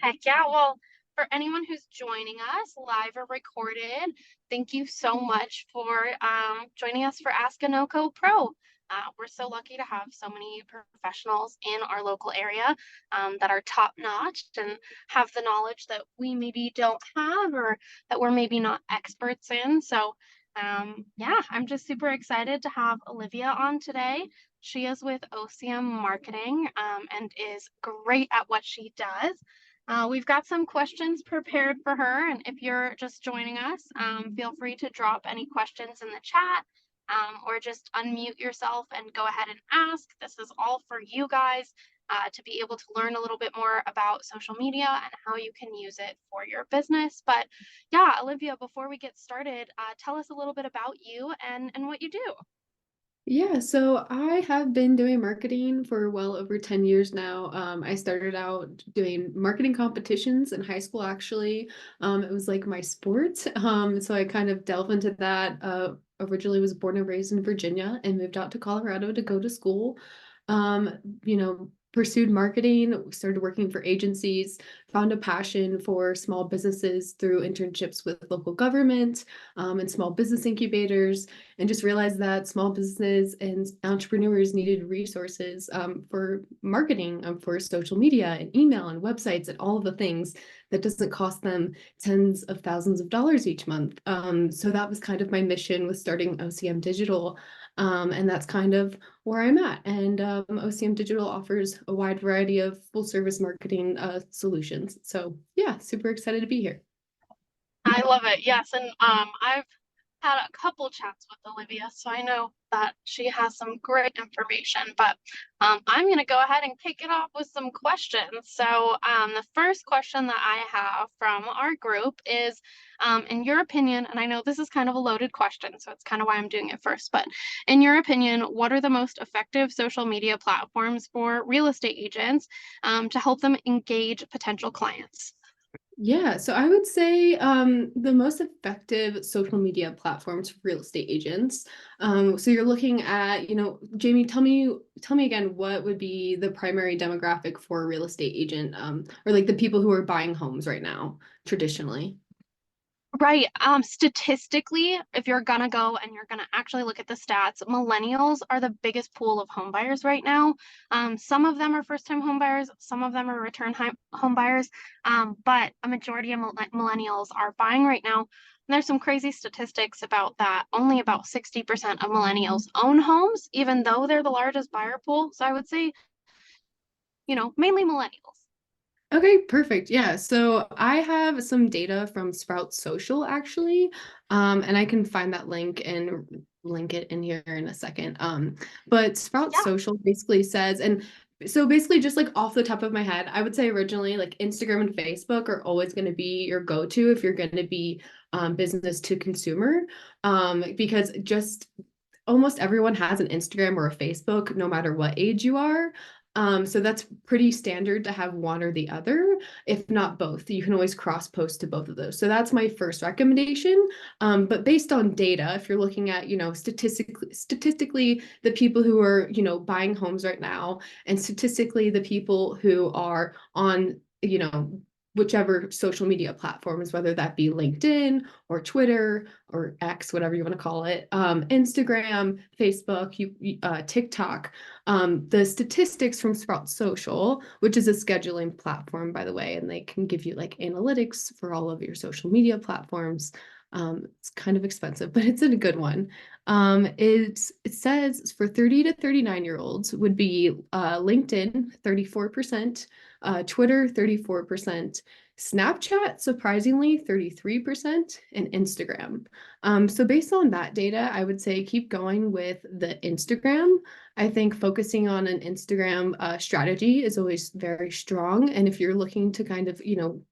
Heck yeah. Well, for anyone who's joining us live or recorded, thank you so much for joining us for Ask a Noco Pro. We're so lucky to have so many professionals in our local area that are top notch and have the knowledge that we maybe don't have or that we're maybe not experts in. So, yeah, I'm just super excited to have Olivia on today. She is with OCM Marketing and is great at what she does. We've got some questions prepared for her, and if you're just joining us, feel free to drop any questions in the chat or just unmute yourself and go ahead and ask. This is all for you guys to be able to learn a little bit more about social media and how you can use it for your business. But yeah, Olivia, before we get started, tell us a little bit about you and what you do. Yeah, so I have been doing marketing for well over 10 years now. I started out doing marketing competitions in high school, actually. It was like my sport. So I kind of delved into that. Originally was born and raised in Virginia and moved out to Colorado to go to school. Um, Pursued marketing, started working for agencies, found a passion for small businesses through internships with local government, and small business incubators, and just realized that small businesses and entrepreneurs needed resources for marketing, for social media and email and websites and all of the things that doesn't cost them tens of thousands of dollars each month. So that was kind of my mission with starting OCM Digital. And that's kind of where I'm at. And OCM Digital offers a wide variety of full service marketing solutions. So yeah, super excited to be here. I love it. Yes, and I've had a couple chats with Olivia, so I know that she has some great information. But I'm going to go ahead and kick it off with some questions. So, the first question that I have from our group is, in your opinion, and I know this is kind of a loaded question, so it's kind of why I'm doing it first, but in your opinion, what are the most effective social media platforms for real estate agents to help them engage potential clients? Yeah, so I would say the most effective social media platforms for real estate agents. So you're looking at, Jamie, tell me again, what would be the primary demographic for a real estate agent, or like the people who are buying homes right now, traditionally? Right. Statistically, if you're gonna go and you're gonna actually look at the stats, millennials are the biggest pool of home buyers right now. Some of them are first-time home buyers, some of them are return home buyers, but a majority of millennials are buying right now. And there's some crazy statistics about that. Only about 60% of millennials own homes, even though they're the largest buyer pool. So I would say, mainly millennials. Okay, perfect. Yeah. So I have some data from Sprout Social actually, and I can find that link and link it in here in a second. But Sprout Yeah. Social basically says, and so basically just like off the top of my head, I would say originally like Instagram and Facebook are always going to be your go-to if you're going to be business to consumer, because just almost everyone has an Instagram or a Facebook, no matter what age you are. So that's pretty standard to have one or the other, if not both. You can always cross post to both of those. So that's my first recommendation. But based on data, if you're looking at, statistically the people who are, buying homes right now, and statistically the people who are on, whichever social media platforms, whether that be LinkedIn or Twitter or X, whatever you want to call it, Instagram, Facebook, TikTok. The statistics from Sprout Social, which is a scheduling platform, by the way, and they can give you like analytics for all of your social media platforms. It's kind of expensive, but it's a good one. It says for 30 to 39-year-olds would be LinkedIn, 34%, Twitter, 34%, Snapchat, surprisingly, 33%, and Instagram. So based on that data, I would say keep going with the Instagram. I think focusing on an Instagram strategy is always very strong. And if you're looking to kind of,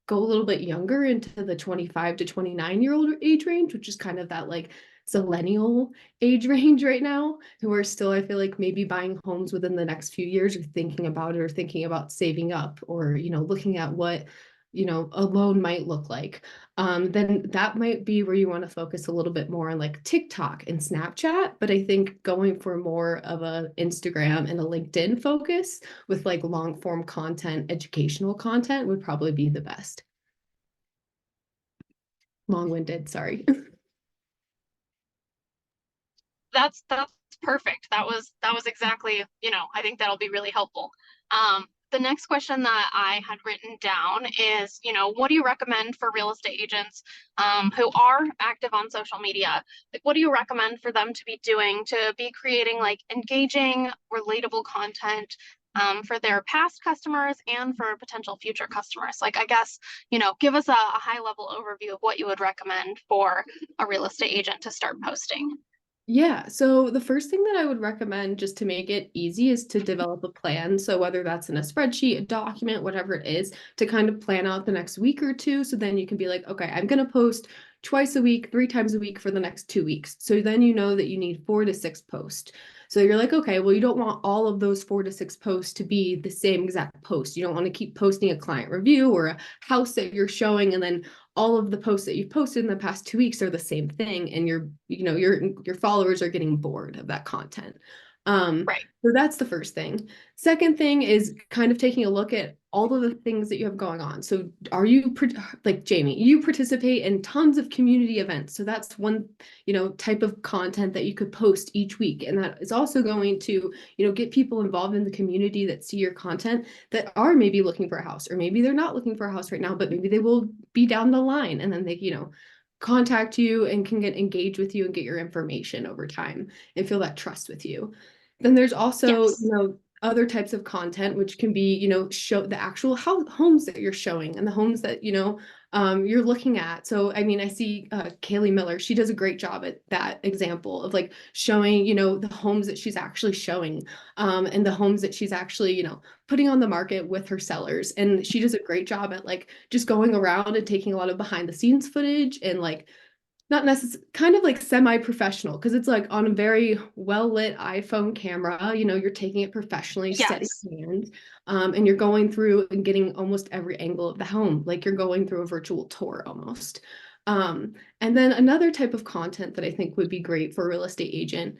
go a little bit younger into the 25 to 29-year-old age range, which is kind of that like millennial age range right now, who are still, I feel like, maybe buying homes within the next few years, or thinking about it, or thinking about saving up, or, looking at what a loan might look like, then that might be where you want to focus a little bit more on like TikTok and Snapchat. But I think going for more of a Instagram and a LinkedIn focus with like long form content, educational content would probably be the best. Long-winded, sorry. That's perfect. That was exactly, I think that'll be really helpful. The next question that I had written down is, what do you recommend for real estate agents who are active on social media? Like, what do you recommend for them to be doing to be creating like engaging, relatable content for their past customers and for potential future customers? Like, I guess, give us a high level overview of what you would recommend for a real estate agent to start posting. Yeah, so the first thing that I would recommend just to make it easy is to develop a plan. So whether that's in a spreadsheet, a document, whatever it is, to kind of plan out the next week or two. So then you can be like, okay, I'm going to post twice a week, 3 times a week for the next 2 weeks. So then you know that you need 4 to 6 posts. So you're like, okay, well, you don't want all of those 4 to 6 posts to be the same exact post. You don't want to keep posting a client review or a house that you're showing and then all of the posts that you've posted in the past 2 weeks are the same thing and your followers are getting bored of that content. Right. So that's the first thing. Second thing is kind of taking a look at all of the things that you have going on. So are you like Jamie, you participate in tons of community events. So that's one, type of content that you could post each week. And that is also going to, get people involved in the community that see your content that are maybe looking for a house, or maybe they're not looking for a house right now, but maybe they will be down the line and then they, contact you and can get engaged with you and get your information over time and feel that trust with you. Then there's also, Yes. other types of content, which can be, show the actual homes that you're showing and the homes that, you're looking at. So, I mean, I see Kaylee Miller, she does a great job at that example of like showing, the homes that she's actually showing and the homes that she's actually, putting on the market with her sellers. And she does a great job at like just going around and taking a lot of behind the scenes footage and like not necessarily kind of like semi-professional because it's like on a very well-lit iPhone camera, you're taking it professionally, steady Yes. hand, and you're going through and getting almost every angle of the home, like you're going through a virtual tour almost. And then another type of content that I think would be great for a real estate agent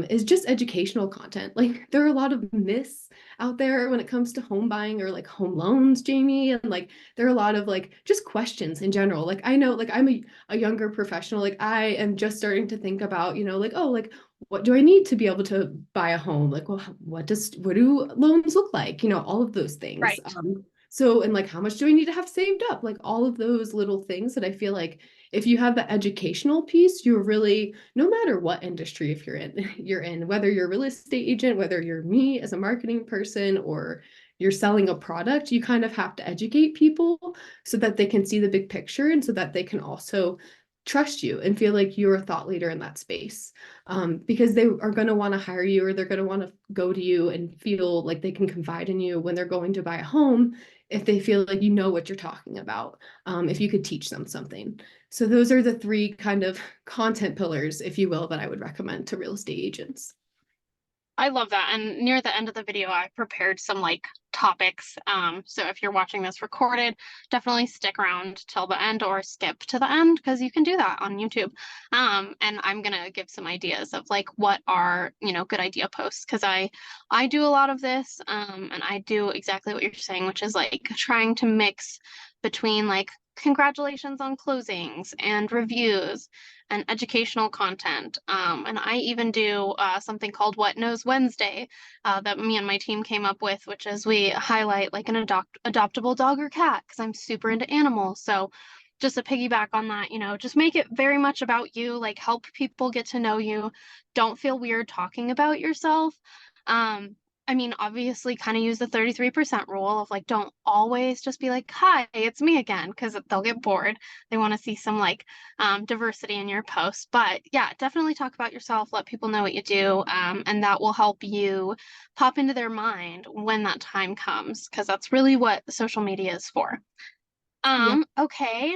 is just educational content. Like there are a lot of myths out there when it comes to home buying or like home loans, Jamie, and like there are a lot of like just questions in general. Like I know like I'm a younger professional, like I am just starting to think about, like, oh, like what do I need to be able to buy a home? Like, well, what do loans look like? All of those things. Right. So, and like, how much do I need to have saved up? Like all of those little things that I feel like if you have the educational piece, you're really, no matter what industry, if you're in, you're in, whether you're a real estate agent, whether you're me as a marketing person, or you're selling a product, you kind of have to educate people so that they can see the big picture and so that they can also trust you and feel like you're a thought leader in that space because they are going to want to hire you or they're going to want to go to you and feel like they can confide in you when they're going to buy a home if they feel like you know what you're talking about if you could teach them something. So those are the three kind of content pillars, if you will, that I would recommend to real estate agents. I love that. And near the end of the video, I prepared some like topics. So if you're watching this recorded, definitely stick around till the end or skip to the end because you can do that on YouTube. And I'm gonna give some ideas of like what are, good idea posts because I do a lot of this, and I do exactly what you're saying, which is like trying to mix between like congratulations on closings and reviews and educational content. And I even do something called What Knows Wednesday that me and my team came up with, which is we highlight like an adoptable dog or cat because I'm super into animals. So just to piggyback on that, just make it very much about you, like help people get to know you. Don't feel weird talking about yourself. Um, I mean, obviously, kind of use the 33% rule of like, don't always just be like, hi, it's me again, because they'll get bored. They want to see some like diversity in your posts. But yeah, definitely talk about yourself, let people know what you do, and that will help you pop into their mind when that time comes, because that's really what social media is for. Yeah. Okay.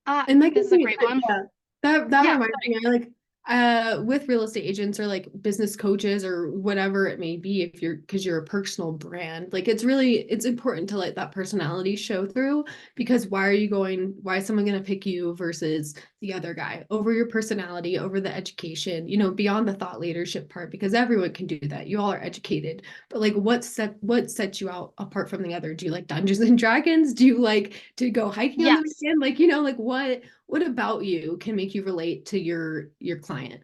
I And that think this gives is a me great one. yeah, that Yeah, reminds me, I like With real estate agents or like business coaches or whatever it may be, if you're because you're a personal brand, like it's important to let that personality show through, because why is someone going to pick you versus the other guy over your personality, over the education, beyond the thought leadership part, because everyone can do that. You all are educated, but like what sets you out apart from the other? Do you like Dungeons and Dragons? Do you like to go hiking on the Yes. weekend? Like, like what about you can make you relate to your client?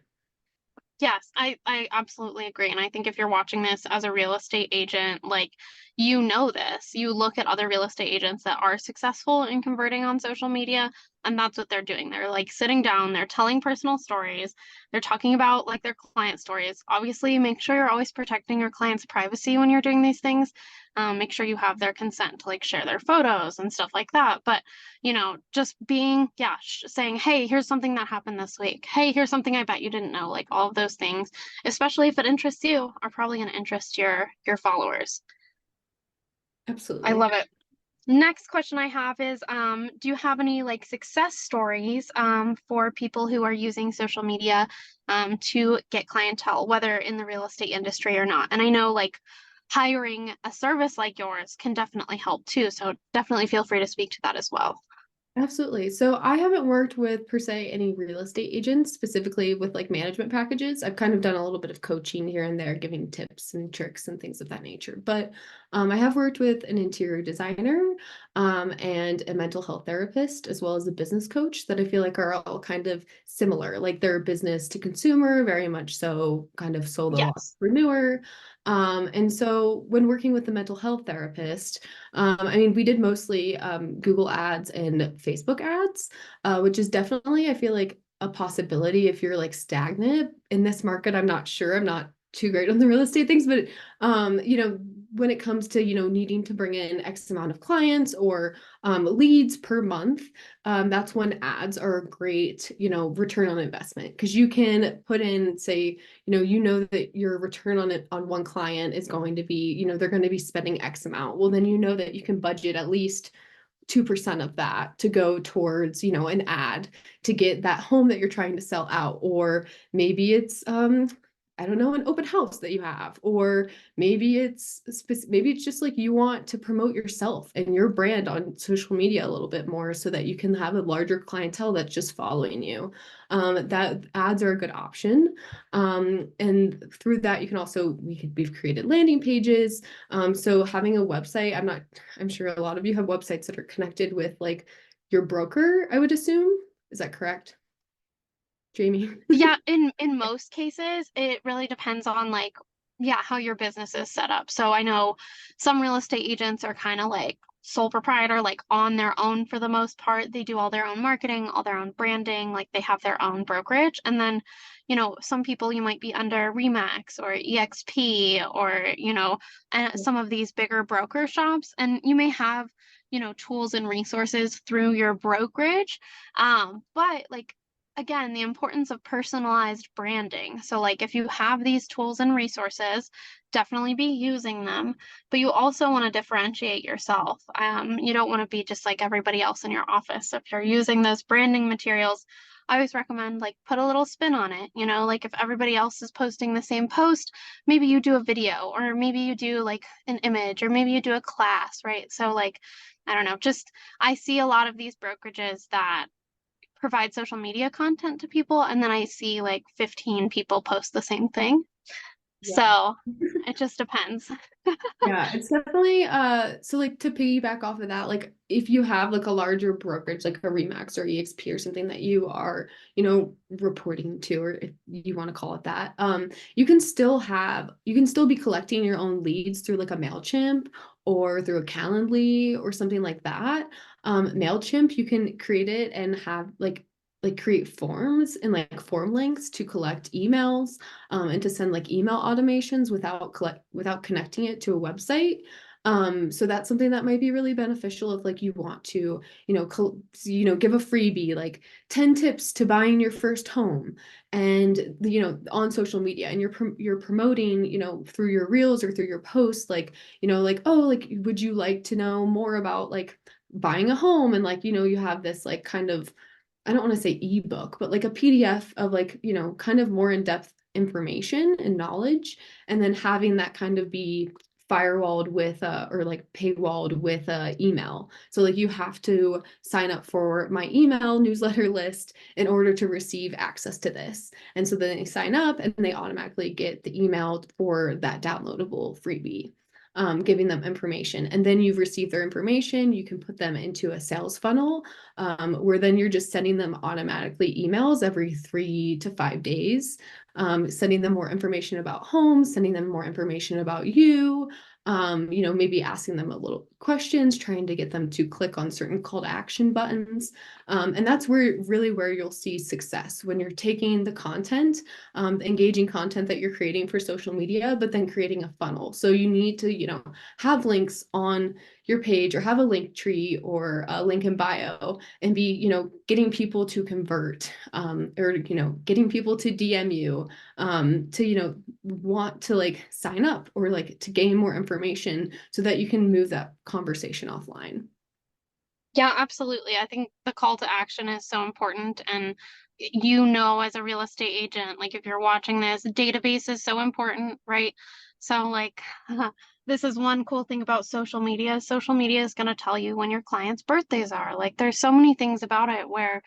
Yes, I absolutely agree. And I think if you're watching this as a real estate agent, like you know this, you look at other real estate agents that are successful in converting on social media, and that's what they're doing. They're like sitting down, they're telling personal stories, they're talking about like their client stories. Obviously, make sure you're always protecting your client's privacy when you're doing these things. Make sure you have their consent to like share their photos and stuff like that. But just being, yeah, saying, hey, here's something that happened this week. Hey, here's something I bet you didn't know. Like all of those things, especially if it interests you, are probably going to interest your followers. I Absolutely. love it. Next question I have is, do you have any like success stories for people who are using social media to get clientele, whether in the real estate industry or not? And I know like hiring a service like yours can definitely help too. So definitely feel free to speak to that as well. Absolutely. So I haven't worked with per se any real estate agents specifically with like management packages. I've kind of done a little bit of coaching here and there, giving tips and tricks and things of that nature. But I have worked with an interior designer and a mental health therapist, as well as a business coach that I feel like are all kind of similar. Like they're business to consumer, very much so, kind of solo Yes. entrepreneur. And so when working with the mental health therapist, I mean, we did mostly Google ads and Facebook ads, which is definitely, I feel like, a possibility if you're like stagnant in this market. I'm not sure. I'm not too great on the real estate things, but when it comes to needing to bring in X amount of clients or leads per month, that's when ads are a great return on investment, because you can put in, say, that your return on it on one client is going to be, they're going to be spending X amount. Well, then that you can budget at least 2% of that to go towards, an ad to get that home that you're trying to sell out. Or maybe it's I don't know, an open house that you have, or maybe it's just like you want to promote yourself and your brand on social media a little bit more so that you can have a larger clientele that's just following you. That ads are a good option. And through that, you can also, we've created landing pages. So having a website, I'm sure a lot of you have websites that are connected with like your broker, I would assume. Is that correct, Jamie? Yeah, in most cases, it really depends on like, yeah, how your business is set up. So I know some real estate agents are kind of like sole proprietor, like on their own for the most part. They do all their own marketing, all their own branding, like they have their own brokerage. And then, some people you might be under Remax or EXP or, and some of these bigger broker shops, and you may have, tools and resources through your brokerage. But like again, the importance of personalized branding. So, like, if you have these tools and resources, definitely be using them, but you also want to differentiate yourself. You don't want to be just like everybody else in your office. So if you're using those branding materials, I always recommend like put a little spin on it. Like if everybody else is posting the same post, maybe you do a video, or maybe you do like an image, or maybe you do a class, right? So, like, I don't know, just I see a lot of these brokerages that provide social media content to people, and then I see like 15 people post the same thing. Yeah. So it just depends. Yeah, it's definitely so like to piggyback off of that, like if you have like a larger brokerage like a Remax or EXP or something that you are, reporting to, or if you want to call it that, you can still be collecting your own leads through like a MailChimp or through a Calendly or something like that. MailChimp, you can create it and have like create forms and like form links to collect emails, and to send like email automations without connecting it to a website. So that's something that might be really beneficial if like you want to, give a freebie like 10 tips to buying your first home, and on social media, and you're promoting, through your reels or through your posts, like, like, oh, like, would you like to know more about like buying a home? And like, you have this like kind of I don't want to say ebook, but like a PDF of like, kind of more in-depth information and knowledge, and then having that kind of be firewalled with or like paywalled with email. So like you have to sign up for my email newsletter list in order to receive access to this. And so then they sign up and they automatically get the email for that downloadable freebie. Giving them information. And then you've received their information, you can put them into a sales funnel, where then you're just sending them automatically emails every 3 to 5 days, sending them more information about homes, sending them more information about you, maybe asking them a little questions, trying to get them to click on certain call to action buttons. And that's where you'll see success when you're taking the content, engaging content that you're creating for social media, but then creating a funnel. So you need to, have links on your page or have a link tree or a link in bio and be, getting people to convert, or, getting people to DM you, to, want to like sign up or like to gain more information so that you can move that conversation offline. Yeah, absolutely. I think the call to action is so important. And as a real estate agent, like if you're watching this, database is so important, right? So, like, this is one cool thing about social media. Social media is going to tell you when your clients' birthdays are. Like, there's so many things about it where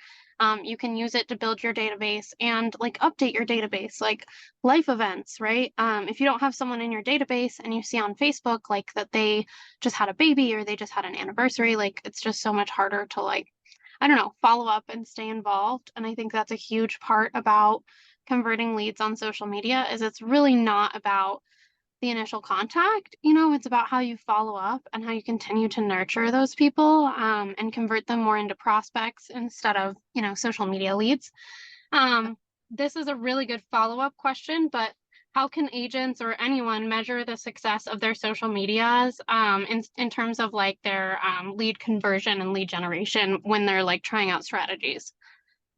you can use it to build your database and like update your database, like life events, right? If you don't have someone in your database and you see on Facebook like that they just had a baby or they just had an anniversary, like it's just so much harder to like, I don't know, follow up and stay involved. And I think that's a huge part about converting leads on social media is it's really not about the initial contact, it's about how you follow up and how you continue to nurture those people, and convert them more into prospects instead of, social media leads. This is a really good follow-up question, but how can agents or anyone measure the success of their social medias, in terms of like their lead conversion and lead generation when they're like trying out strategies?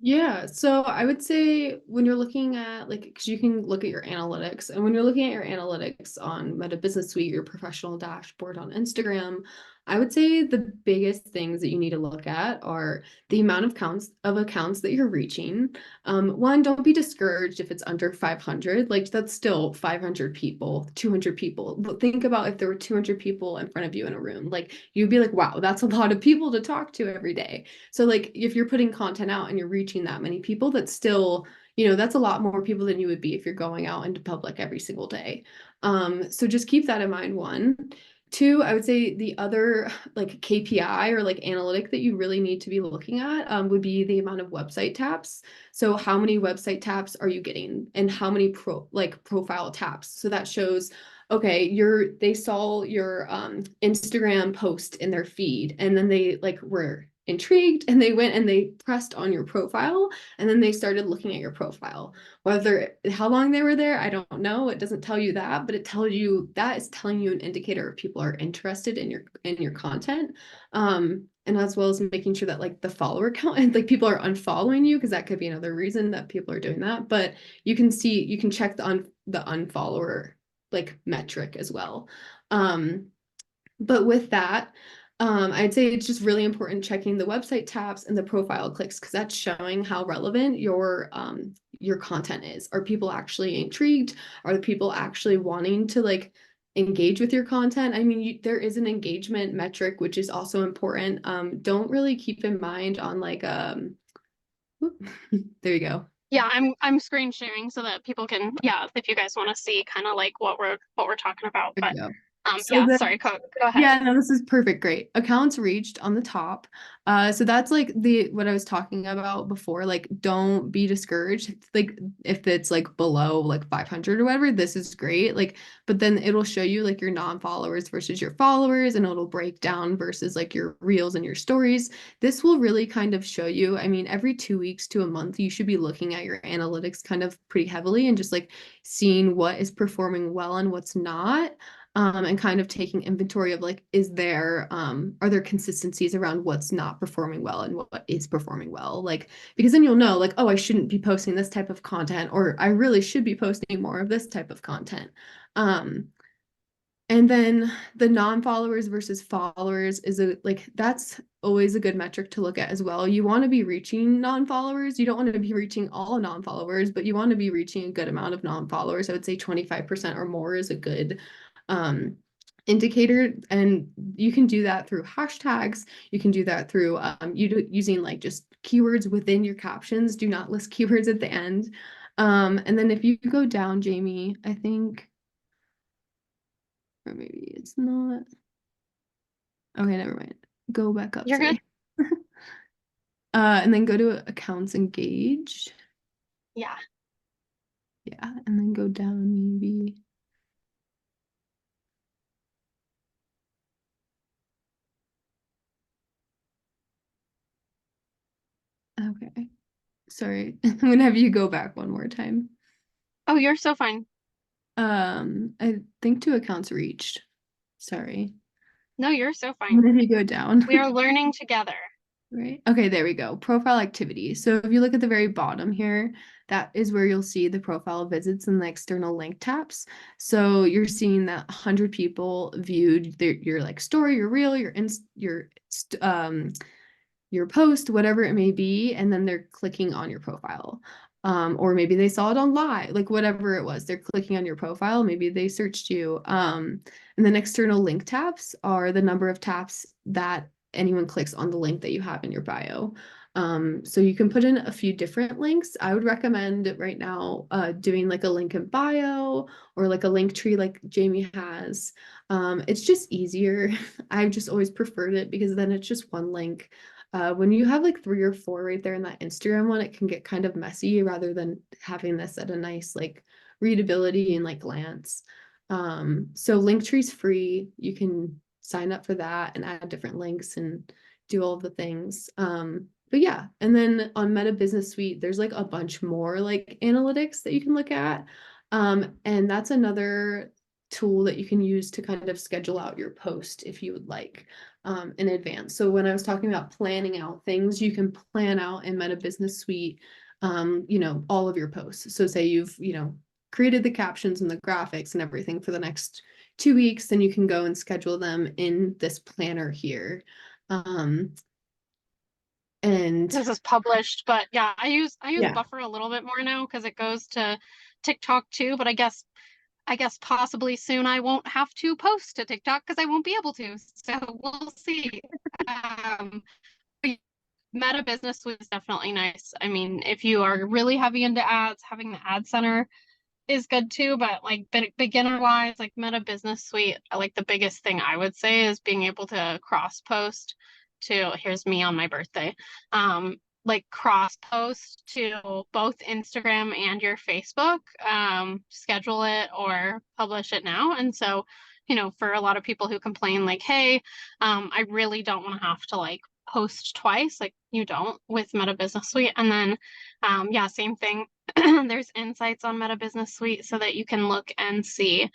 Yeah, so I would say when you're looking at like, because you can look at your analytics, and when you're looking at your analytics on Meta Business Suite, your professional dashboard on Instagram, I would say the biggest things that you need to look at are the amount of accounts that you're reaching. One, don't be discouraged if it's under 500. Like that's still 500 people, 200 people. But think about if there were 200 people in front of you in a room, like you'd be like, wow, that's a lot of people to talk to every day. So like if you're putting content out and you're reaching that many people, that's still, that's a lot more people than you would be if you're going out into public every single day. So just keep that in mind, one. Two, I would say the other like KPI or like analytic that you really need to be looking at, would be the amount of website taps. So how many website taps are you getting and how many profile taps? So that shows, okay, they saw your Instagram post in their feed and then they like were intrigued and they went and they pressed on your profile and then they started looking at your profile. Whether how long they were there, I don't know. It doesn't tell you that, but it tells you that is telling you an indicator if people are interested in your content. And as well as making sure that like the follower count and like people are unfollowing you, because that could be another reason that people are doing that. But you can check the unfollower like metric as well. But with that, I'd say it's just really important checking the website tabs and the profile clicks because that's showing how relevant your content is. Are people actually intrigued? Are the people actually wanting to like engage with your content? I mean, there is an engagement metric which is also important. Don't really keep in mind on like there you go. Yeah, I'm screen sharing so that people can, yeah, if you guys want to see kind of like what we're talking about. There But you go. So yeah, the sorry, go ahead. Yeah, no, this is perfect. Great. Accounts reached on the top. So that's like what I was talking about before. Like, don't be discouraged. Like, if it's like below like 500 or whatever, this is great. Like, but then it'll show you like your non-followers versus your followers, and it'll break down versus like your reels and your stories. This will really kind of show you. I mean, every 2 weeks to a month, you should be looking at your analytics kind of pretty heavily and just like seeing what is performing well and what's not, and kind of taking inventory of like, are there consistencies around what's not performing well and what is performing well? Like, because then you'll know, like, oh, I shouldn't be posting this type of content, or I really should be posting more of this type of content. Um, And then the non-followers versus followers is that's always a good metric to look at as well. You want to be reaching non-followers. You don't want to be reaching all non-followers, but you want to be reaching a good amount of non-followers. I would say 25% or more is a good indicator. And you can do that through hashtags. You can do that through using like just keywords within your captions. Do not list keywords at the end. And then if you go down, Jamie, I think, or maybe it's not. Okay, never mind. Go back up, You're good. sorry. And then go to accounts engaged. Yeah. Yeah, and then go down maybe. Okay. Sorry. I'm gonna have you go back one more time. Oh, you're so fine. I think two accounts reached. Sorry. No, you're so I'm fine. gonna have you go down. We are learning together. Right. Okay, there we go. Profile activity. So if you look at the very bottom here, that is where you'll see the profile visits and the external link taps. So you're seeing that 100 people viewed your like story, your reel, your post, whatever it may be, and then they're clicking on your profile. Or maybe they saw it on live, like whatever it was, they're clicking on your profile. Maybe they searched you. And then external link taps are the number of taps that anyone clicks on the link that you have in your bio. So you can put in a few different links. I would recommend right now doing like a link in bio or like a link tree like Jamie has. It's just easier. I've just always preferred it because then it's just one link. When you have like 3 or 4 right there in that Instagram one, it can get kind of messy rather than having this at a nice like readability and like glance. So Linktree's free. You can sign up for that and add different links and do all the things. But yeah, and then on Meta Business Suite, there's like a bunch more like analytics that you can look at. And that's another tool that you can use to kind of schedule out your post if you would like in advance. So when I was talking about planning out things, you can plan out in Meta Business Suite, all of your posts. So say you've, created the captions and the graphics and everything for the next 2 weeks, then you can go and schedule them in this planner here. And This is published, but yeah, I use yeah, Buffer a little bit more now because it goes to TikTok too, but I guess possibly soon I won't have to post to TikTok because I won't be able to. So we'll see. Um, but Meta Business was definitely nice. I mean, if you are really heavy into ads, having the ad center is good too, but like beginner wise, like Meta Business Suite, like the biggest thing I would say is being able to cross post to here's me on my birthday. Like cross post to both Instagram and your Facebook, schedule it or publish it now. And so, for a lot of people who complain like, hey, I really don't want to have to like post twice, like you don't with Meta Business Suite. And then yeah, same thing. There's insights on Meta Business Suite so that you can look and see,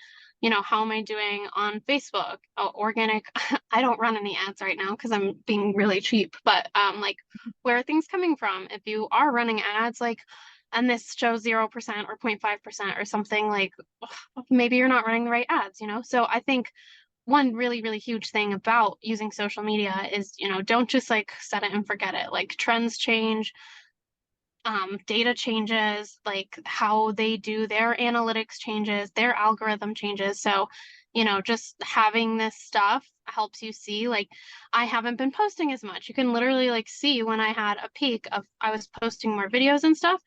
how am I doing on Facebook? Oh, organic. I don't run any ads right now because I'm being really cheap, but like where are things coming from? If you are running ads, like, and this shows 0% or 0.5% or something, like maybe you're not running the right ads, So I think one really, really huge thing about using social media is, don't just like set it and forget it. Like trends change, data changes, like how they do their analytics changes, their algorithm changes. So, just having this stuff helps you see, like, I haven't been posting as much. You can literally like see when I had a peak of I was posting more videos and stuff.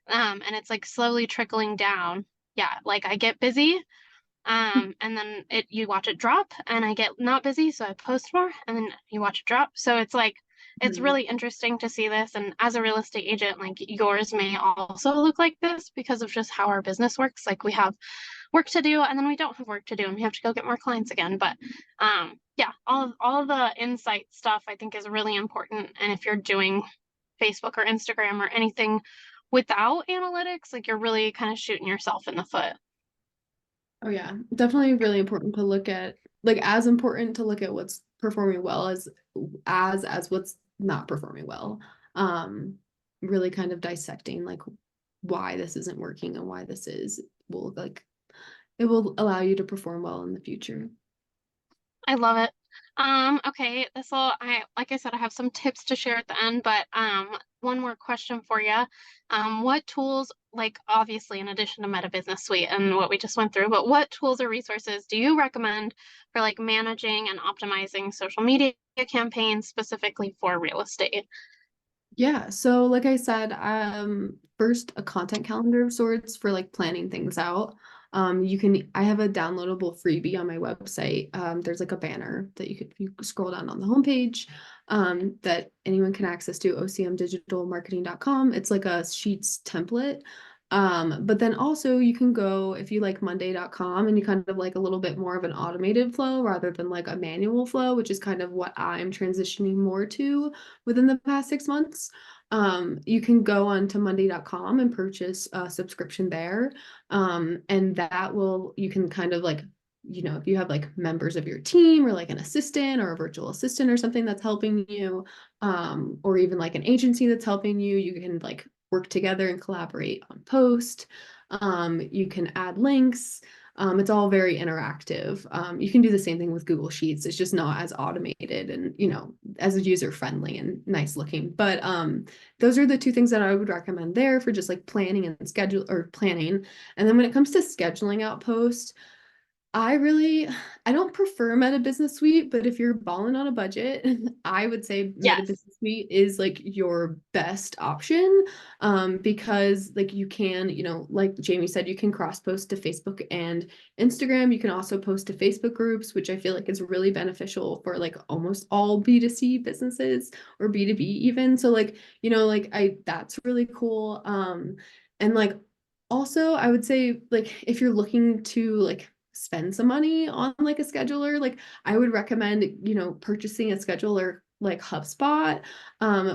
And it's like slowly trickling down. Yeah, like I get busy, and then you watch it drop and I get not busy, so I post more and then you watch it drop. So it's like it's Mhm. really interesting to see this. And as a real estate agent, like yours may also look like this because of just how our business works. Like we have work to do and then we don't have work to do and we have to go get more clients again. But yeah, all of the insight stuff I think is really important. And if you're doing Facebook or Instagram or anything without analytics, like you're really kind of shooting yourself in the foot. Oh yeah, definitely really important to look at, like as important to look at what's performing well as what's not performing well. Um, really kind of dissecting like why this isn't working and why this is will like it will allow you to perform well in the future. I love it. Okay, like I said, I have some tips to share at the end, but one more question for you. What tools, like obviously in addition to Meta Business Suite and what we just went through, but what tools or resources do you recommend for like managing and optimizing social media campaigns specifically for real estate? Yeah, so like I said, first a content calendar of sorts for like planning things out. I have a downloadable freebie on my website. There's like a banner that you scroll down on the homepage, that anyone can access to ocmdigitalmarketing.com. It's like a Sheets template. But then also you can go if you like monday.com and you kind of like a little bit more of an automated flow rather than like a manual flow, which is kind of what I'm transitioning more to within the past 6 months. You can go on to monday.com and purchase a subscription there. And you can kind of like, if you have like members of your team or like an assistant or a virtual assistant or something that's helping you, or even like an agency that's helping you, you can like work together and collaborate on post. You can add links. It's all very interactive. You can do the same thing with Google Sheets. It's just not as automated and, as user friendly and nice looking. But those are the two things that I would recommend there for just like planning and schedule or planning. And then when it comes to scheduling out posts, I don't prefer Meta Business Suite, but if you're balling on a budget, I would say Meta Yes. Business Suite is like your best option. Because like you can, like Jamie said, you can cross post to Facebook and Instagram. You can also post to Facebook groups, which I feel like is really beneficial for like almost all B2C businesses or B2B even. So like, that's really cool. And like also I would say like if you're looking to like spend some money on like a scheduler, like I would recommend, purchasing a scheduler like HubSpot,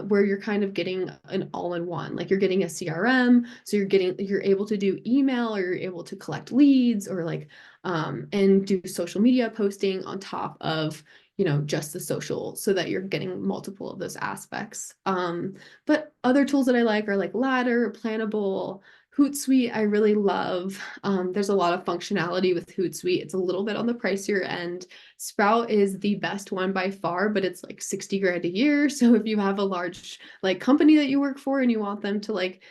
where you're kind of getting an all-in-one, like you're getting a CRM, so you're able to do email or you're able to collect leads or like and do social media posting on top of just the social so that you're getting multiple of those aspects. But other tools that I like are like Ladder, Plannable, Hootsuite, I really love. There's a lot of functionality with Hootsuite. It's a little bit on the pricier end. Sprout is the best one by far, but it's like 60 grand a year. So if you have a large like company that you work for and you want them to like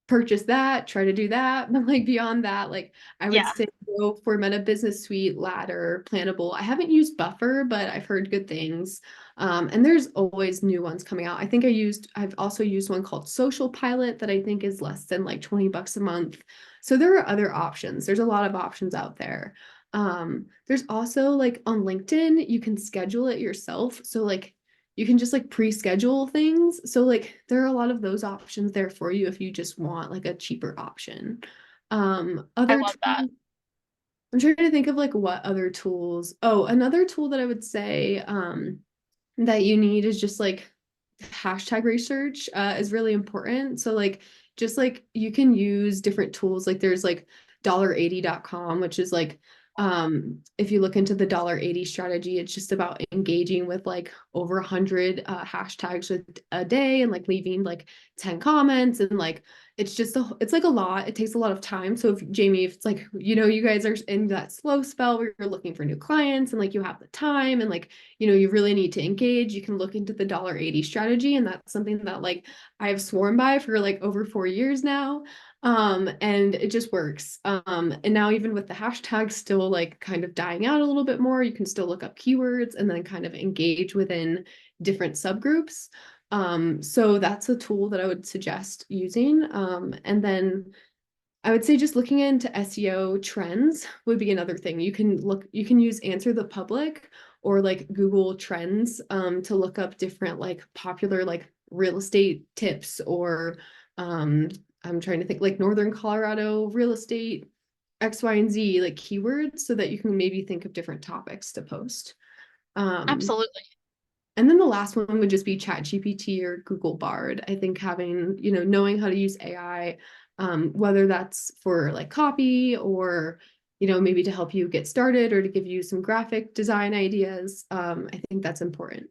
purchase that, try to do that. But like beyond that, like I would Yeah. say go for Meta Business Suite, Ladder, Plannable. I haven't used Buffer, but I've heard good things. And there's always new ones coming out. I've also used one called Social Pilot that I think is less than like 20 bucks a month. So there are other options. There's a lot of options out there. There's also like on LinkedIn, you can schedule it yourself. So like you can just like pre-schedule things. So like there are a lot of those options there for you if you just want like a cheaper option. I Other love that. tools, I'm trying to think of like what other tools. Oh, another tool that I would say that you need is just like hashtag research is really important. So like just like you can use different tools. Like there's like $80.com, which is like if you look into the $80 strategy, it's just about engaging with like over 100 hashtags a day and like leaving like 10 comments and like it's like a lot. It takes a lot of time. So if Jamie, if it's like, you guys are in that slow spell where you're looking for new clients and like you have the time and like, you really need to engage, you can look into the $80 strategy. And that's something that like I've sworn by for like over 4 years now. And it just works. And now even with the hashtags still like kind of dying out a little bit more, you can still look up keywords and then kind of engage within different subgroups. So that's a tool that I would suggest using. And then I would say just looking into SEO trends would be another thing. You can use Answer the Public or like Google Trends to look up different like popular like real estate tips or um I'm trying to think like Northern Colorado real estate X, Y, and Z like keywords so that you can maybe think of different topics to post. Um, Absolutely. and then the last one would just be ChatGPT or Google Bard. I think having, knowing how to use AI, whether that's for like copy or, maybe to help you get started or to give you some graphic design ideas, I think that's important.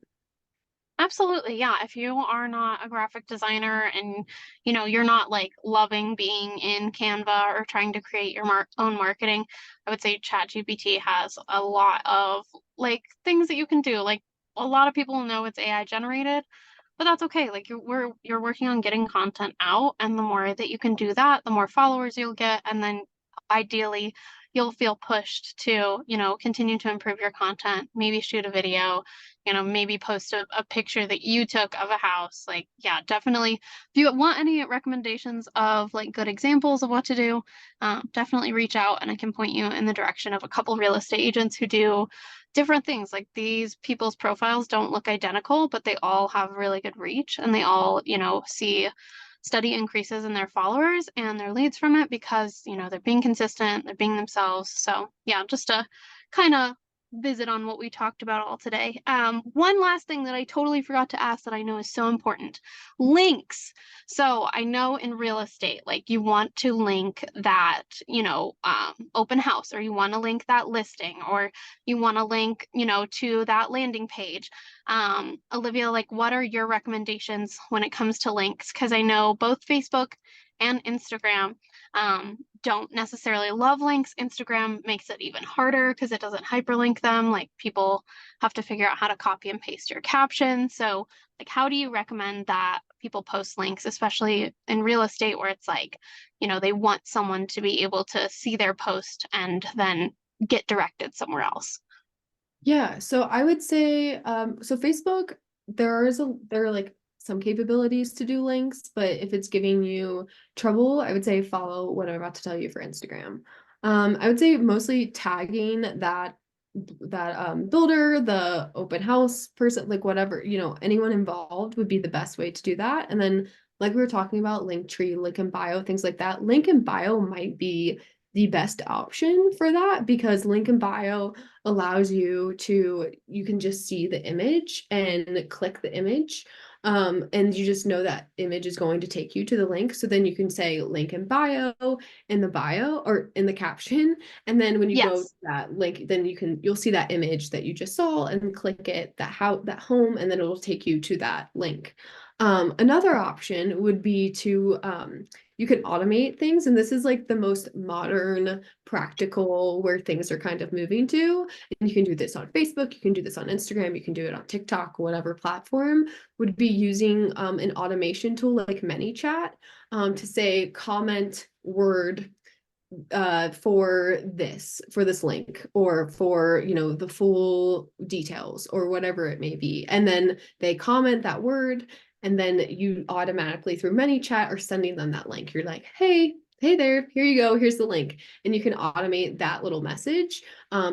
Absolutely. Yeah. If you are not a graphic designer and you're not like loving being in Canva or trying to create your own marketing, I would say ChatGPT has a lot of like things that you can do. Like a lot of people know it's AI generated, but that's okay. Like you're working on getting content out, and the more that you can do that, the more followers you'll get, and then ideally you'll feel pushed to, continue to improve your content, maybe shoot a video, maybe post a picture that you took of a house. Like, yeah, definitely. If you want any recommendations of like good examples of what to do, definitely reach out and I can point you in the direction of a couple real estate agents who do different things. Like these people's profiles don't look identical, but they all have really good reach and they all, see steady increases in their followers and their leads from it because, they're being consistent, they're being themselves. So, yeah, just to kind of visit on what we talked about all today. One last thing that I totally forgot to ask that I know is so important, links. So I know in real estate, like you want to link that, open house, or you want to link that listing, or you want to link, to that landing page. Olivia, like what are your recommendations when it comes to links? Because I know both Facebook and Instagram don't necessarily love links. Instagram makes it even harder because it doesn't hyperlink them. Like people have to figure out how to copy and paste your caption. So, like, how do you recommend that people post links, especially in real estate where it's like, they want someone to be able to see their post and then get directed somewhere else? Yeah, so I would say, so Facebook, there are like some capabilities to do links, but if it's giving you trouble, I would say follow what I'm about to tell you for Instagram. I would say mostly tagging that builder, the open house person, like whatever, anyone involved would be the best way to do that. And then like we were talking about Linktree, link in bio, things like that. Link in bio might be the best option for that because link in bio allows you can just see the image and click the image. And you just know that image is going to take you to the link. So then you can say link in bio in the bio or in the caption. And then when you go to Yes. that link, then you'll see that image that you just saw and click it, that home, and then it'll take you to that link. Another option would be to you can automate things, and this is like the most modern, practical where things are kind of moving to. And you can do this on Facebook, you can do this on Instagram, you can do it on TikTok, whatever platform, would be using an automation tool like ManyChat to say comment word for this link or for the full details or whatever it may be, and then they comment that word, and then you automatically through ManyChat are sending them that link. You're like, hey there, here you go, here's the link, and you can automate that little message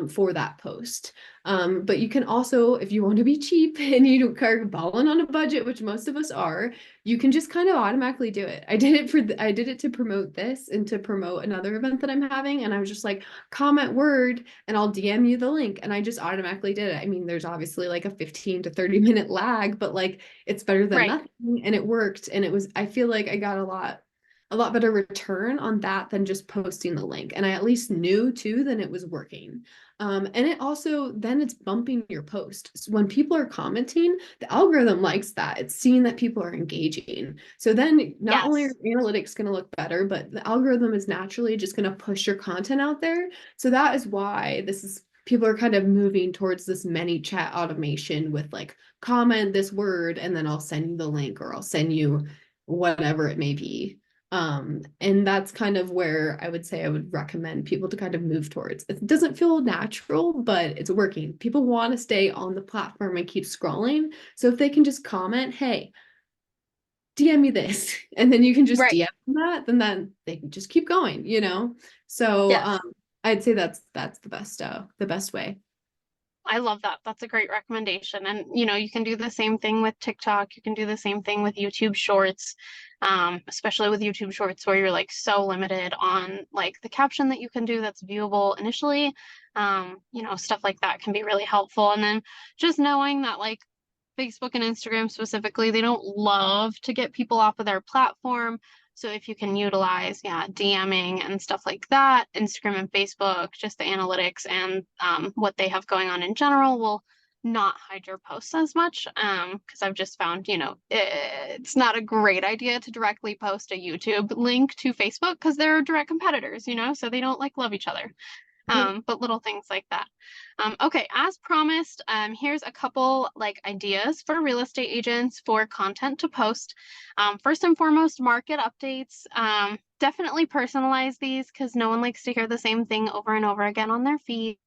for that post. But you can also, if you want to be cheap and you are balling on a budget, which most of us are, you can just kind of automatically do it. I did it to promote this and to promote another event that I'm having. And I was just like, comment word and I'll DM you the link. And I just automatically did it. I mean, there's obviously like a 15 to 30-minute lag, but like it's better than Right. nothing. And it worked. And I feel like I got a lot better return on that than just posting the link. And I at least knew too, then it was working. And it also, then it's bumping your post. So when people are commenting, the algorithm likes that. It's seeing that people are engaging. So then not only are Yes. analytics going to look better, but the algorithm is naturally just going to push your content out there. So that is why people are kind of moving towards this ManyChat automation with like comment this word and then I'll send you the link or I'll send you whatever it may be. And that's kind of where I would say I would recommend people to kind of move towards. It doesn't feel natural, but it's working. People want to stay on the platform and keep scrolling. So if they can just comment, hey, DM me this, and then you can just Right. DM then they can just keep going. So Yes. I'd say that's the best way. I love that. That's a great recommendation. And you can do the same thing with TikTok. You can do the same thing with YouTube Shorts, especially with YouTube Shorts where you're like so limited on like the caption that you can do that's viewable initially. Stuff like that can be really helpful. And then just knowing that like Facebook and Instagram specifically, they don't love to get people off of their platform. So if you can utilize, yeah, DMing and stuff like that, Instagram and Facebook, just the analytics and what they have going on in general will not hide your posts as much. Because I've just found, it's not a great idea to directly post a YouTube link to Facebook because they're direct competitors, so they don't like love each other. But little things like that. Okay, as promised, here's a couple like ideas for real estate agents for content to post. First and foremost, market updates. Definitely personalize these because no one likes to hear the same thing over and over again on their feed.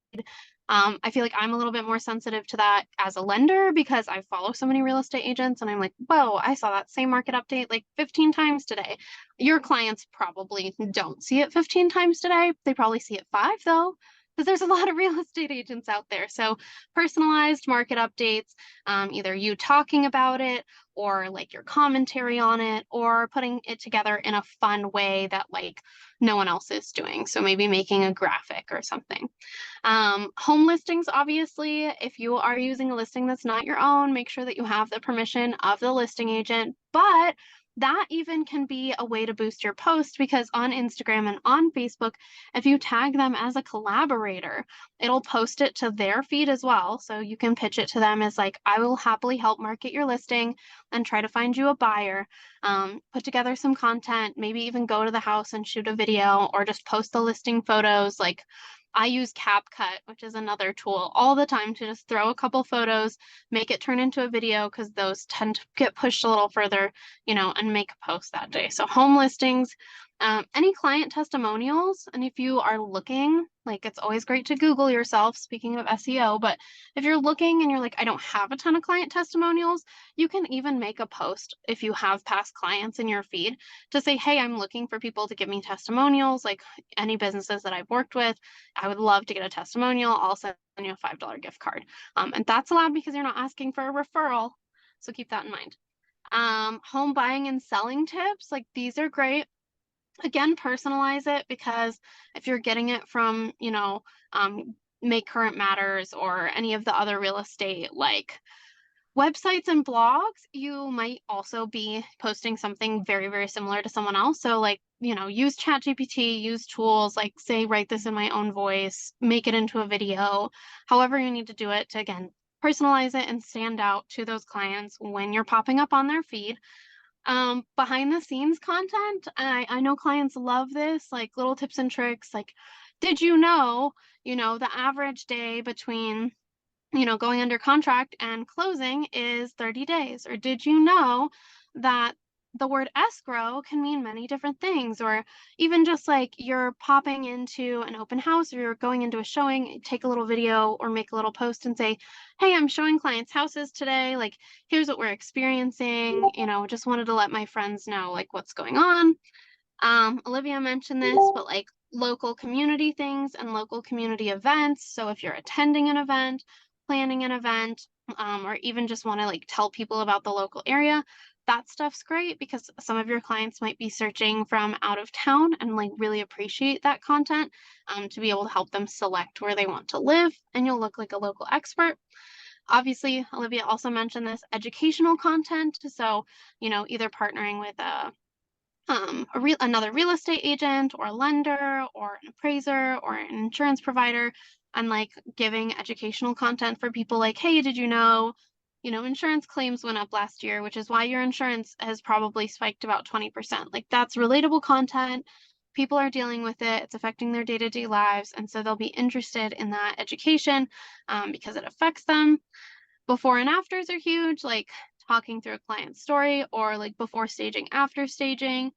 I feel like I'm a little bit more sensitive to that as a lender because I follow so many real estate agents and I'm like, whoa, I saw that same market update like 15 times today. Your clients probably don't see it 15 times today. They probably see it five though, because there's a lot of real estate agents out there. So personalized market updates, either you talking about it or like your commentary on it or putting it together in a fun way that like no one else is doing. So maybe making a graphic or something. Home listings, obviously, if you are using a listing that's not your own, make sure that you have the permission of the listing agent. But that even can be a way to boost your post because on Instagram and on Facebook, if you tag them as a collaborator, it'll post it to their feed as well. So you can pitch it to them as like, I will happily help market your listing and try to find you a buyer. Put together some content, maybe even go to the house and shoot a video or just post the listing photos. Like I use CapCut, which is another tool, all the time to just throw a couple photos, make it turn into a video because those tend to get pushed a little further, and make a post that day. So home listings, any client testimonials, and if you are looking, like it's always great to Google yourself, speaking of SEO, but if you're looking and you're like, I don't have a ton of client testimonials, you can even make a post if you have past clients in your feed to say, hey, I'm looking for people to give me testimonials, like any businesses that I've worked with. I would love to get a testimonial. I'll send you a $5 gift card. And that's allowed because you're not asking for a referral. So keep that in mind. Home buying and selling tips, like these are great. Again, personalize it because if you're getting it from, Make Current Matters or any of the other real estate like websites and blogs, you might also be posting something very, very similar to someone else. So like, use ChatGPT, use tools like say, write this in my own voice, make it into a video, however you need to do it to, again, personalize it and stand out to those clients when you're popping up on their feed. Behind the scenes content, I know clients love this, like little tips and tricks. Like, did you know, the average day between going under contract and closing is 30 days? Or did you know that the word escrow can mean many different things? Or even just like you're popping into an open house or you're going into a showing, take a little video or make a little post and say, hey, I'm showing clients houses today. Like, here's what we're experiencing. Just wanted to let my friends know like what's going on. Olivia mentioned this, but like local community things and local community events. So if you're attending an event, planning an event, or even just want to like tell people about the local area, that stuff's great because some of your clients might be searching from out of town and like really appreciate that content to be able to help them select where they want to live, and you'll look like a local expert. Obviously, Olivia also mentioned this educational content. So, either partnering with another real estate agent or a lender or an appraiser or an insurance provider, and like giving educational content for people like, hey, did you know, insurance claims went up last year, which is why your insurance has probably spiked about 20%. Like that's relatable content. People are dealing with it. It's affecting their day-to-day lives. And so they'll be interested in that education because it affects them. Before and afters are huge, like talking through a client story or like before staging, after staging,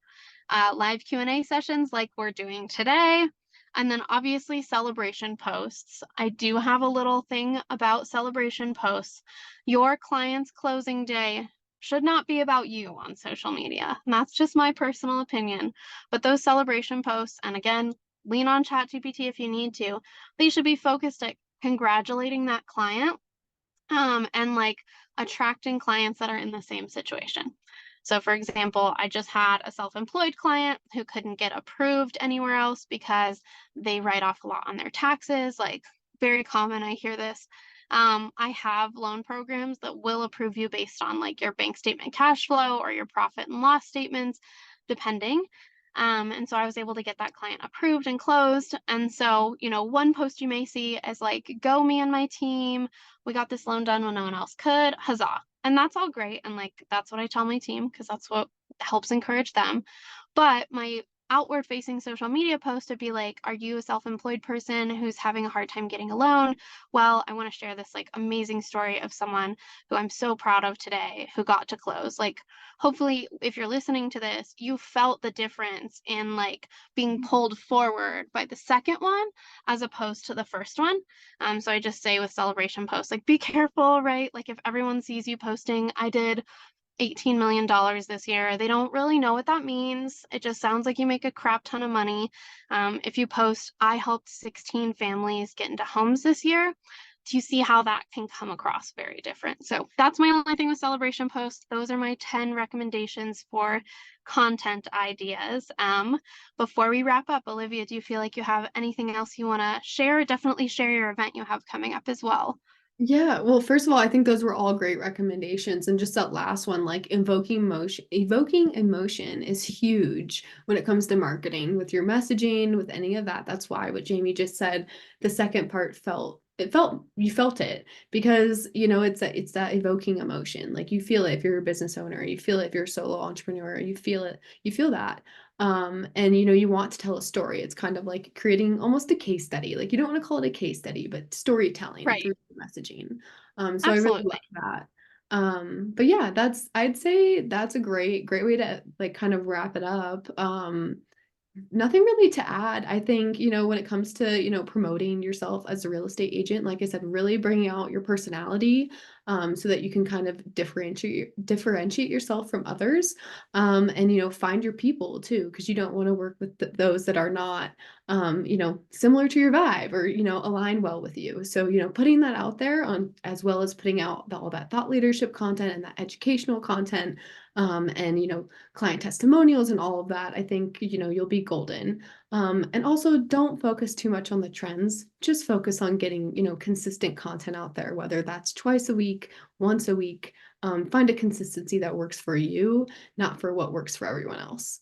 live Q&A sessions like we're doing today. And then obviously celebration posts. I do have a little thing about celebration posts. Your client's closing day should not be about you on social media. And that's just my personal opinion. But those celebration posts, and again, lean on ChatGPT if you need to, they should be focused at congratulating that client and like attracting clients that are in the same situation. So for example, I just had a self-employed client who couldn't get approved anywhere else because they write off a lot on their taxes, like very common, I hear this. I have loan programs that will approve you based on like your bank statement cash flow or your profit and loss statements, depending. And so I was able to get that client approved and closed. And so, one post you may see is like, go me and my team. We got this loan done when no one else could. Huzzah. And that's all great. And like, that's what I tell my team because that's what helps encourage them. But my outward facing social media post would be like, are you a self-employed person who's having a hard time getting a loan? Well, I want to share this like amazing story of someone who I'm so proud of today who got to close. Like, hopefully, if you're listening to this, you felt the difference in like being pulled forward by the second one as opposed to the first one. So I just say with celebration posts, like, be careful, right? Like, if everyone sees you posting, I did $18 million this year. They don't really know what that means. It just sounds like you make a crap ton of money. If you post, I helped 16 families get into homes this year, do you see how that can come across very different? So that's my only thing with celebration posts. Those are my 10 recommendations for content ideas. Before we wrap up, Olivia, do you feel like you have anything else you want to share? Definitely share your event you have coming up as well. Yeah, well, first of all, I think those were all great recommendations. And just that last one, like evoking emotion is huge when it comes to marketing with your messaging, with any of that. That's why what Jamie just said, the second part you felt it because it's that evoking emotion. Like you feel it if you're a business owner, you feel it if you're a solo entrepreneur, you feel it, you feel that. And you want to tell a story. It's kind of like creating almost a case study. Like you don't want to call it a case study, but storytelling Right. through messaging. So I really Absolutely. love that. But yeah, I'd say that's a great way to like kind of wrap it up. Nothing really to add. I think, when it comes to, promoting yourself as a real estate agent, like I said, really bringing out your personality, so that you can kind of differentiate yourself from others, and, find your people too, because you don't want to work with those that are not, similar to your vibe or, align well with you. So, putting that out there on, as well as putting out all that thought leadership content and that educational content, and, client testimonials and all of that, I think, you'll be golden. And also don't focus too much on the trends. Just focus on getting, consistent content out there, whether that's twice a week, once a week. Find a consistency that works for you, not for what works for everyone else.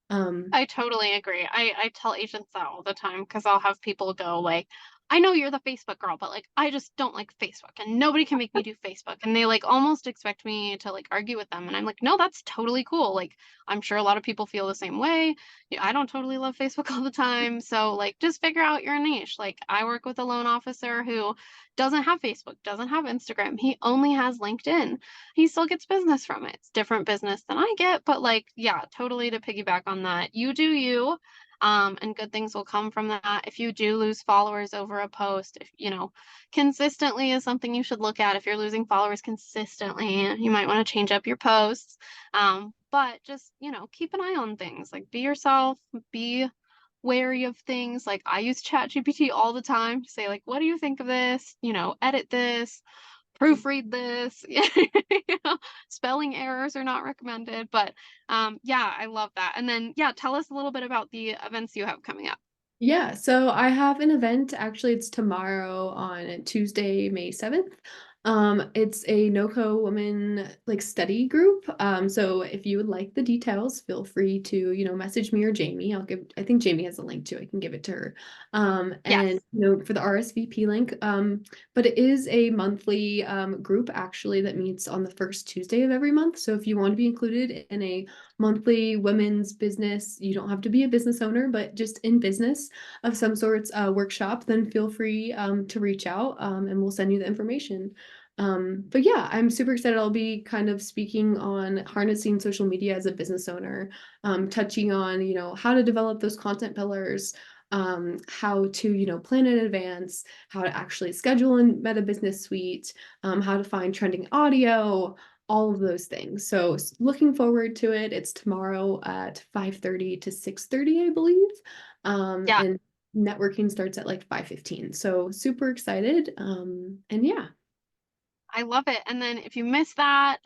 Um, I totally agree. I tell agents that all the time because I'll have people go like, I know you're the Facebook girl, but like I just don't like Facebook and nobody can make me do Facebook. And they like almost expect me to like argue with them. And I'm like, no, that's totally cool. Like I'm sure a lot of people feel the same way. Yeah, I don't totally love Facebook all the time. So like just figure out your niche. Like I work with a loan officer who doesn't have Facebook, doesn't have Instagram. He only has LinkedIn. He still gets business from it. It's different business than I get, but like, yeah, totally to piggyback on that. You do you, and good things will come from that. If you do lose followers over a post, if consistently is something you should look at. If you're losing followers consistently, you might want to change up your posts. But just, keep an eye on things. Like be yourself, be wary of things. Like I use ChatGPT all the time to say, like, what do you think of this? Edit this, proofread this. Spelling errors are not recommended, but yeah, I love that. And then yeah, tell us a little bit about the events you have coming up. Yeah, so I have an event. Actually, it's tomorrow on Tuesday, May 7th. It's a NoCo woman like study group. So if you would like the details, feel free to, message me or Jamie. I think Jamie has a link too. I can give it to her. And Yes. for the RSVP link. But it is a monthly group actually that meets on the first Tuesday of every month. So if you want to be included in a monthly women's business, you don't have to be a business owner, but just in business of some sorts workshop, then feel free to reach out, and we'll send you the information. But yeah, I'm super excited. I'll be kind of speaking on harnessing social media as a business owner, touching on, how to develop those content pillars, how to, plan in advance, how to actually schedule in Meta Business Suite, how to find trending audio, all of those things. So looking forward to it. It's tomorrow at 5:30 to 6:30, I believe. Yeah. And networking starts at like 5:15. So super excited. And yeah. I love it. And then if you miss that,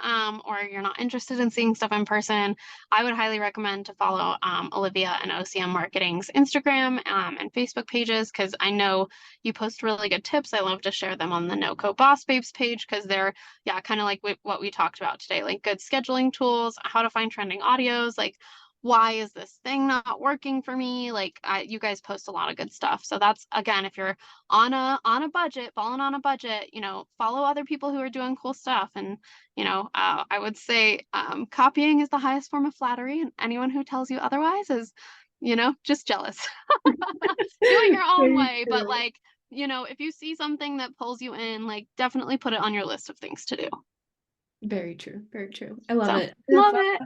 or you're not interested in seeing stuff in person, I would highly recommend to follow Olivia and OCM Marketing's Instagram and Facebook pages because I know you post really good tips. I love to share them on the NoCo Boss Babes page because they're, yeah, kind of like what we talked about today, like good scheduling tools, how to find trending audios, like why is this thing not working for me? Like you guys post a lot of good stuff. So that's again, if you're on a budget, balling on a budget, follow other people who are doing cool stuff. And, I would say copying is the highest form of flattery. And anyone who tells you otherwise is just jealous. Do it your own Very way, but true. like, if you see something that pulls you in, like definitely put it on your list of things to do. Very true. Very true. I love So, it. love it.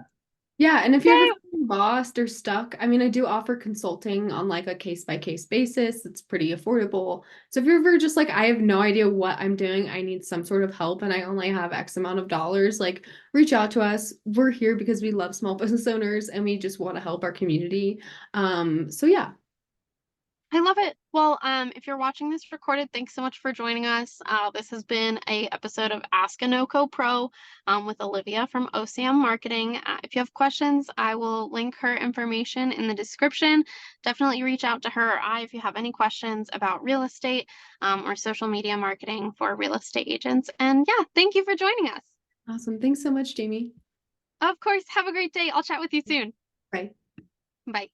Yeah, and if you're ever Yay. feeling lost or stuck, I mean, I do offer consulting on like a case by case basis. It's pretty affordable. So if you're ever just like, I have no idea what I'm doing, I need some sort of help, and I only have X amount of dollars, like reach out to us. We're here because we love small business owners and we just want to help our community. So yeah, I love it. Well, if you're watching this recorded, thanks so much for joining us. This has been a episode of Ask a Noco Pro with Olivia from OCM Marketing. If you have questions, I will link her information in the description. Definitely reach out to her or I if you have any questions about real estate or social media marketing for real estate agents. And yeah, thank you for joining us. awesome. Thanks so much, Jamie. Of course, have a great day. I'll chat with you soon. Bye. Bye.